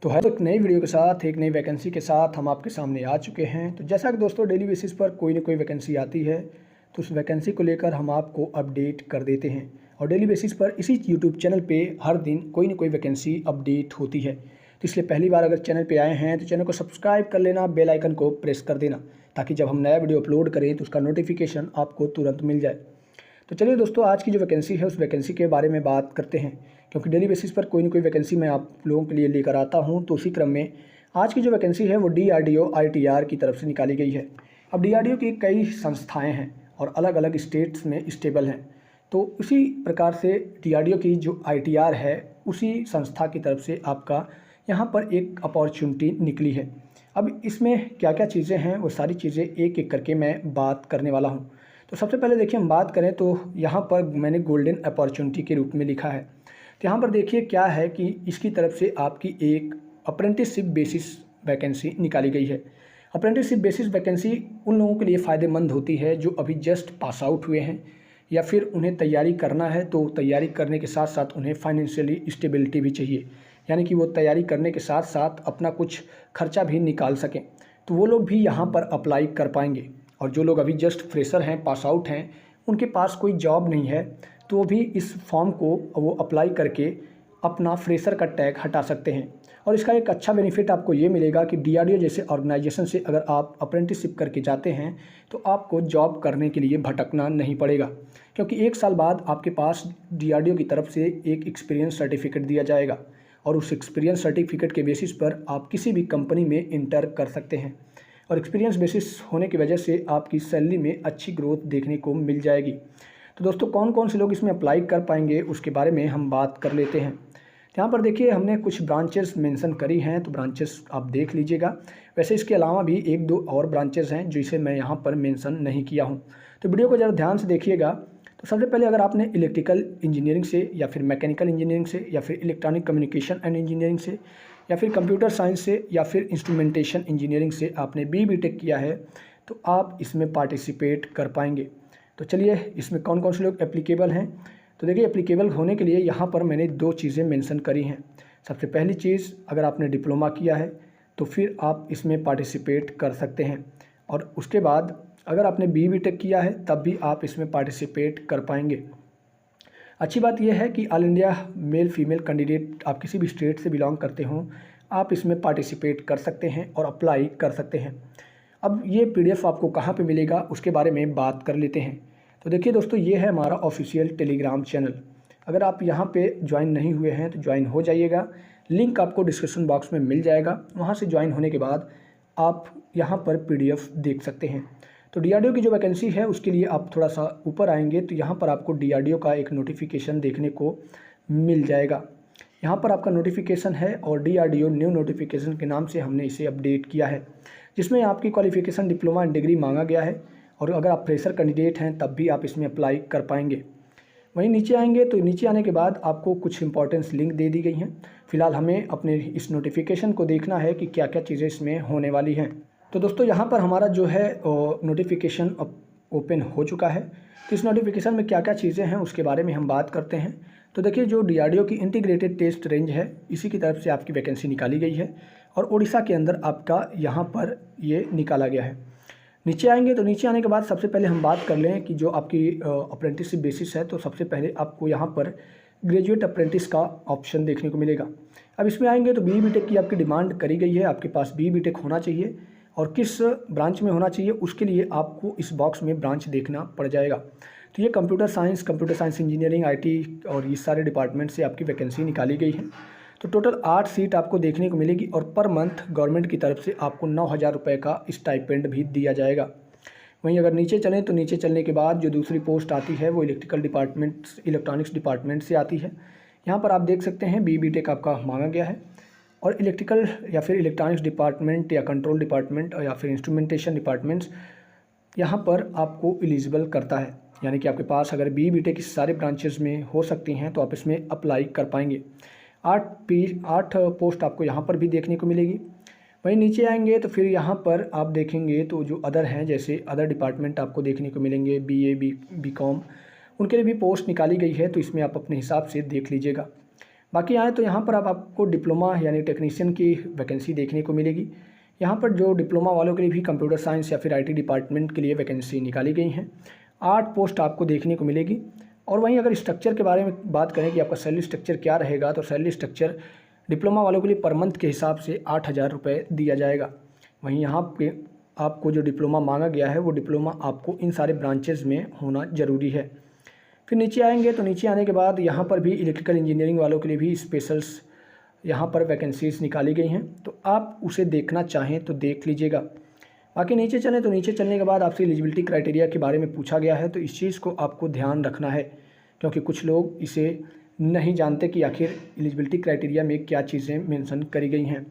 तो हर एक नई वीडियो के साथ एक नई वैकेंसी के साथ हम आपके सामने आ चुके हैं। तो जैसा कि दोस्तों डेली बेसिस पर कोई ना कोई वैकेंसी आती है तो उस वैकेंसी को लेकर हम आपको अपडेट कर देते हैं और डेली बेसिस पर इसी यूट्यूब चैनल पे हर दिन कोई ना कोई वैकेंसी अपडेट होती है। तो इसलिए पहली बार अगर चैनल पे आए हैं तो चैनल को सब्सक्राइब कर लेना, बेल आइकन को प्रेस कर देना ताकि जब हम नया वीडियो अपलोड करें तो उसका नोटिफिकेशन आपको तुरंत मिल जाए। तो चलिए दोस्तों, आज की जो वैकेंसी है उस वैकेंसी के बारे में बात करते हैं, क्योंकि डेली बेसिस पर कोई ना कोई वैकेंसी मैं आप लोगों के लिए लेकर आता हूं। तो उसी क्रम में आज की जो वैकेंसी है वो DRDO ITR की तरफ से निकाली गई है। अब DRDO की कई संस्थाएं हैं और अलग अलग स्टेट्स में स्टेबल हैं। तो उसी प्रकार से DRDO की जो ITR है उसी संस्था की तरफ से आपका यहाँ पर एक अपॉर्चुनिटी निकली है। अब इसमें क्या क्या चीज़ें हैं वो सारी चीज़ें एक एक करके मैं बात करने वाला हूँ। तो सबसे पहले देखिए, हम बात करें तो यहाँ पर मैंने गोल्डन अपॉर्चुनिटी के रूप में लिखा है। तो यहाँ पर देखिए क्या है कि इसकी तरफ से आपकी एक अप्रेंटिसशिप बेसिस वैकेंसी निकाली गई है। अप्रेंटिसशिप बेसिस वैकेंसी उन लोगों के लिए फ़ायदेमंद होती है जो अभी जस्ट पास आउट हुए हैं या फिर उन्हें तैयारी करना है। तो तैयारी करने के साथ साथ उन्हें फाइनेंशियली स्टेबिलिटी भी चाहिए, यानी कि वो तैयारी करने के साथ साथ अपना कुछ खर्चा भी निकाल सकें। तो वो लोग भी यहाँ पर अप्लाई कर पाएंगे। और जो लोग अभी जस्ट फ्रेशर हैं, पास आउट हैं, उनके पास कोई जॉब नहीं है, तो वो भी इस फॉर्म को वो अप्लाई करके अपना फ्रेशर का टैग हटा सकते हैं। और इसका एक अच्छा बेनिफिट आपको ये मिलेगा कि DRDO जैसे ऑर्गेनाइजेशन से अगर आप अप्रेंटिसशिप करके जाते हैं तो आपको जॉब करने के लिए भटकना नहीं पड़ेगा, क्योंकि 1 साल बाद आपके पास DRDO की तरफ से एक एक्सपीरियंस सर्टिफिकेट दिया जाएगा और उस एक्सपीरियंस सर्टिफिकेट के बेसिस पर आप किसी भी कंपनी में इंटर कर सकते हैं। और एक्सपीरियंस बेसिस होने की वजह से आपकी सैलरी में अच्छी ग्रोथ देखने को मिल जाएगी। तो दोस्तों, कौन कौन से लोग इसमें अप्लाई कर पाएंगे उसके बारे में हम बात कर लेते हैं। यहाँ पर देखिए हमने कुछ ब्रांचेस मेंशन करी हैं, तो ब्रांचेस आप देख लीजिएगा। वैसे इसके अलावा भी 1-2 और ब्रांचेस हैं जिसे मैं यहाँ पर मेंशन नहीं किया हूँ, तो वीडियो को ज़रा ध्यान से देखिएगा। तो सबसे पहले अगर आपने इलेक्ट्रिकल इंजीनियरिंग से या फिर मैकेनिकल इंजीनियरिंग से या फिर इलेक्ट्रॉनिक कम्युनिकेशन एंड इंजीनियरिंग से या फिर कंप्यूटर साइंस से या फिर इंस्ट्रूमेंटेशन इंजीनियरिंग से आपने BTech किया है तो आप इसमें पार्टिसिपेट कर पाएंगे। तो चलिए, इसमें कौन कौन से लोग एप्लीकेबल हैं। तो देखिए, एप्लीकेबल होने के लिए यहाँ पर मैंने 2 चीज़ें मेंशन करी हैं। सबसे पहली चीज़, अगर आपने डिप्लोमा किया है तो फिर आप इसमें पार्टिसिपेट कर सकते हैं, और उसके बाद अगर आपने BTech किया है तब भी आप इसमें पार्टिसिपेट कर पाएंगे। अच्छी बात यह है कि all India male female candidate, आप किसी भी स्टेट से बिलोंग करते हों, आप इसमें पार्टिसिपेट कर सकते हैं और अप्लाई कर सकते हैं। अब ये PDF आपको कहाँ पे मिलेगा उसके बारे में बात कर लेते हैं। तो देखिए दोस्तों, ये है हमारा ऑफिशियल टेलीग्राम चैनल। अगर आप यहाँ पे ज्वाइन नहीं हुए हैं तो ज्वाइन हो जाइएगा, लिंक आपको डिस्क्रिप्शन बॉक्स में मिल जाएगा। वहाँ से ज्वाइन होने के बाद आप यहाँ पर PDF देख सकते हैं। तो DRDO की जो वैकेंसी है उसके लिए आप थोड़ा सा ऊपर आएंगे तो यहाँ पर आपको DRDO का एक नोटिफिकेशन देखने को मिल जाएगा। यहाँ पर आपका नोटिफिकेशन है और DRDO न्यू नोटिफिकेशन के नाम से हमने इसे अपडेट किया है, जिसमें आपकी क्वालिफिकेशन डिप्लोमा एंड डिग्री मांगा गया है। और अगर आप फ्रेशर कैंडिडेट हैं तब भी आप इसमें अप्लाई कर पाएंगे। वहीं नीचे आएंगे तो नीचे आने के बाद आपको कुछ इंपॉर्टेंस लिंक दे दी गई हैं। फिलहाल हमें अपने इस नोटिफिकेशन को देखना है कि क्या क्या चीज़ें इसमें होने वाली हैं। तो दोस्तों, यहाँ पर हमारा जो है नोटिफिकेशन ओपन हो चुका है। तो इस नोटिफिकेशन में क्या क्या चीज़ें हैं उसके बारे में हम बात करते हैं। तो देखिए, जो DRDO की इंटीग्रेटेड टेस्ट रेंज है इसी की तरफ से आपकी वैकेंसी निकाली गई है और उड़ीसा के अंदर आपका यहाँ पर ये निकाला गया है। नीचे आएंगे तो नीचे आने के बाद सबसे पहले हम बात कर लें कि जो आपकी अप्रेंटिसशिप बेसिस है, तो सबसे पहले आपको यहाँ पर ग्रेजुएट अप्रेंटिस का ऑप्शन देखने को मिलेगा। अब इसमें आएंगे तो BTech की आपकी डिमांड करी गई है, आपके पास BTech होना चाहिए और किस ब्रांच में होना चाहिए उसके लिए आपको इस बॉक्स में ब्रांच देखना पड़ जाएगा। तो ये कंप्यूटर साइंस इंजीनियरिंग, IT और ये सारे डिपार्टमेंट से आपकी वैकेंसी निकाली गई है। तो टोटल 8 सीट आपको देखने को मिलेगी और पर मंथ गवर्नमेंट की तरफ से आपको 9,000 रुपये का स्टाइपेंड भी दिया जाएगा। वहीं अगर नीचे चलें तो नीचे चलने के बाद जो दूसरी पोस्ट आती है वो इलेक्ट्रॉनिक्स डिपार्टमेंट से आती है। यहाँ पर आप देख सकते हैं BTech आपका मांगा गया है और इलेक्ट्रिकल या फिर इलेक्ट्रॉनिक्स डिपार्टमेंट या कंट्रोल डिपार्टमेंट या फिर इंस्ट्रूमेंटेशन डिपार्टमेंट्स यहाँ पर आपको एलिजिबल करता है, यानी कि आपके पास अगर BTech की सारे ब्रांचेस में हो सकती हैं तो आप इसमें अप्लाई कर पाएंगे। 8 पोस्ट आपको यहाँ पर भी देखने को मिलेगी। वहीं नीचे आएंगे तो फिर यहाँ पर आप देखेंगे तो जो अदर हैं, जैसे अदर डिपार्टमेंट आपको देखने को मिलेंगे, BA, BCom, उनके लिए भी पोस्ट निकाली गई है, तो इसमें आप अपने हिसाब से देख लीजिएगा। बाकी आए तो यहाँ पर अब आपको डिप्लोमा यानी टेक्नीशियन की वैकेंसी देखने को मिलेगी। यहाँ पर जो डिप्लोमा वालों के लिए भी कंप्यूटर साइंस या फिर IT डिपार्टमेंट के लिए वैकेंसी निकाली गई हैं। 8 पोस्ट आपको देखने को मिलेगी। और वहीं अगर स्ट्रक्चर के बारे में बात करें कि आपका सैलरी स्ट्रक्चर क्या रहेगा, तो सैलरी स्ट्रक्चर डिप्लोमा वालों के लिए पर मंथ के हिसाब से 8,000 रुपये दिया जाएगा। वहीं यहाँ पे आपको जो डिप्लोमा मांगा गया है वो डिप्लोमा आपको इन सारे ब्रांचेज़ में होना ज़रूरी है। फिर नीचे आएंगे तो नीचे आने के बाद यहाँ पर भी इलेक्ट्रिकल इंजीनियरिंग वालों के लिए भी स्पेशल्स यहाँ पर वैकेंसीज निकाली गई हैं, तो आप उसे देखना चाहें तो देख लीजिएगा। बाकी नीचे चलें तो नीचे चलने के बाद आपसे एलिजिबिलिटी क्राइटेरिया के बारे में पूछा गया है, तो इस चीज़ को आपको ध्यान रखना है क्योंकि कुछ लोग इसे नहीं जानते कि आखिर एलिजिबिलिटी क्राइटेरिया में क्या चीज़ें मेंशन करी गई हैं।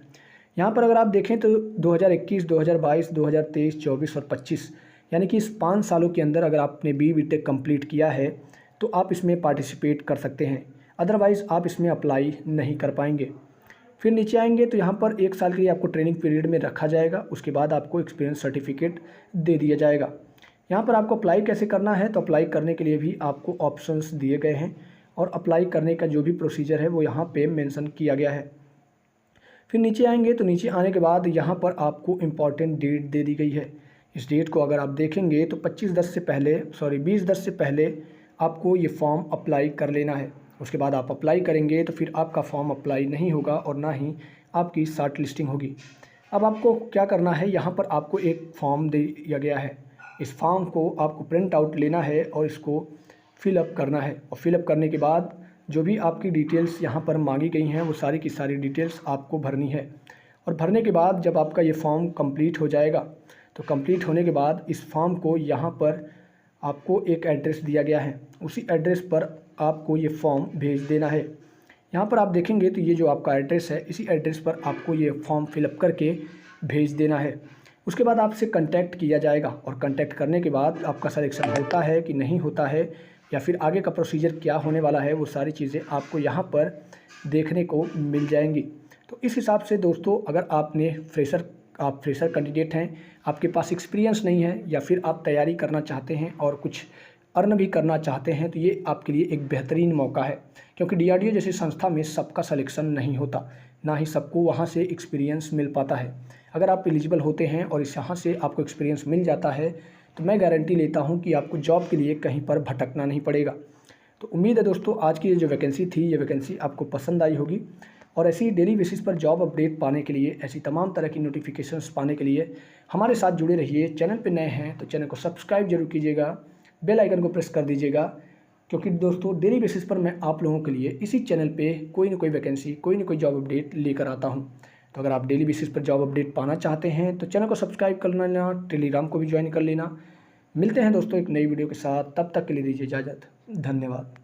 यहाँ पर अगर आप देखें तो 2021, 2022, 2023, 24 और 25 यानी कि इस 5 सालों के अंदर अगर आपने BTech कंप्लीट किया है तो आप इसमें पार्टिसिपेट कर सकते हैं, अदरवाइज़ आप इसमें अप्लाई नहीं कर पाएंगे। फिर नीचे आएंगे तो यहाँ पर 1 साल के लिए आपको ट्रेनिंग पीरियड में रखा जाएगा, उसके बाद आपको एक्सपीरियंस सर्टिफिकेट दे दिया जाएगा। यहाँ पर आपको अप्लाई कैसे करना है, तो अप्लाई करने के लिए भी आपको ऑप्शंस दिए गए हैं और अप्लाई करने का जो भी प्रोसीजर है वो यहाँ पे मेंशन किया गया है। फिर नीचे आएंगे तो नीचे आने के बाद यहाँ पर आपको इम्पॉर्टेंट डेट दे दी गई है। इस डेट को अगर आप देखेंगे तो 20-10 से पहले आपको ये फॉर्म अप्लाई कर लेना है। उसके बाद आप अप्लाई करेंगे तो फिर आपका फॉर्म अप्लाई नहीं होगा और ना ही आपकी शॉर्ट लिस्टिंग होगी। अब आपको क्या करना है, यहाँ पर आपको एक फॉर्म दिया गया है। इस फॉर्म को आपको प्रिंट आउट लेना है और इसको फिलअप करना है और फिलअप करने के बाद जो भी आपकी डिटेल्स यहाँ पर मांगी गई हैं वो सारी की सारी डिटेल्स आपको भरनी है। और भरने के बाद जब आपका ये फॉर्म कंप्लीट हो जाएगा तो कंप्लीट होने के बाद इस फॉर्म को यहाँ पर आपको एक एड्रेस दिया गया है, उसी एड्रेस पर आपको ये फॉर्म भेज देना है। यहाँ पर आप देखेंगे तो ये जो आपका एड्रेस है, इसी एड्रेस पर आपको ये फॉर्म फिलअप करके भेज देना है। उसके बाद आपसे कांटेक्ट किया जाएगा और कांटेक्ट करने के बाद आपका सिलेक्शन होता है कि नहीं होता है या फिर आगे का प्रोसीजर क्या होने वाला है, वो सारी चीज़ें आपको यहाँ पर देखने को मिल जाएंगी। तो इस हिसाब से दोस्तों, अगर आप फ्रेशर कैंडिडेट हैं, आपके पास एक्सपीरियंस नहीं है या फिर आप तैयारी करना चाहते हैं और कुछ अर्न भी करना चाहते हैं, तो ये आपके लिए एक बेहतरीन मौका है क्योंकि DRDO जैसी संस्था में सबका सिलेक्शन नहीं होता, ना ही सबको वहाँ से एक्सपीरियंस मिल पाता है। अगर आप एलिजिबल होते हैं और इस यहाँ से आपको एक्सपीरियंस मिल जाता है तो मैं गारंटी लेता हूँ कि आपको जॉब के लिए कहीं पर भटकना नहीं पड़ेगा। तो उम्मीद है दोस्तों आज की ये जो वैकेंसी थी, ये वैकेंसी आपको पसंद आई होगी और ऐसी डेली बेसिस पर जॉब अपडेट पाने के लिए, ऐसी तमाम तरह की नोटिफिकेशंस पाने के लिए हमारे साथ जुड़े रहिए। चैनल पर नए हैं तो चैनल को सब्सक्राइब जरूर कीजिएगा, बेल आइकन को प्रेस कर दीजिएगा क्योंकि दोस्तों डेली बेसिस पर मैं आप लोगों के लिए इसी चैनल पे कोई ना कोई वैकेंसी, कोई ना कोई जॉब अपडेट लेकर आता हूं। तो अगर आप डेली बेसिस पर जॉब अपडेट पाना चाहते हैं तो चैनल को सब्सक्राइब कर लेना, टेलीग्राम को भी ज्वाइन कर लेना। मिलते हैं दोस्तों एक नई वीडियो के साथ, तब तक के लिए दीजिए इजाज़त। धन्यवाद।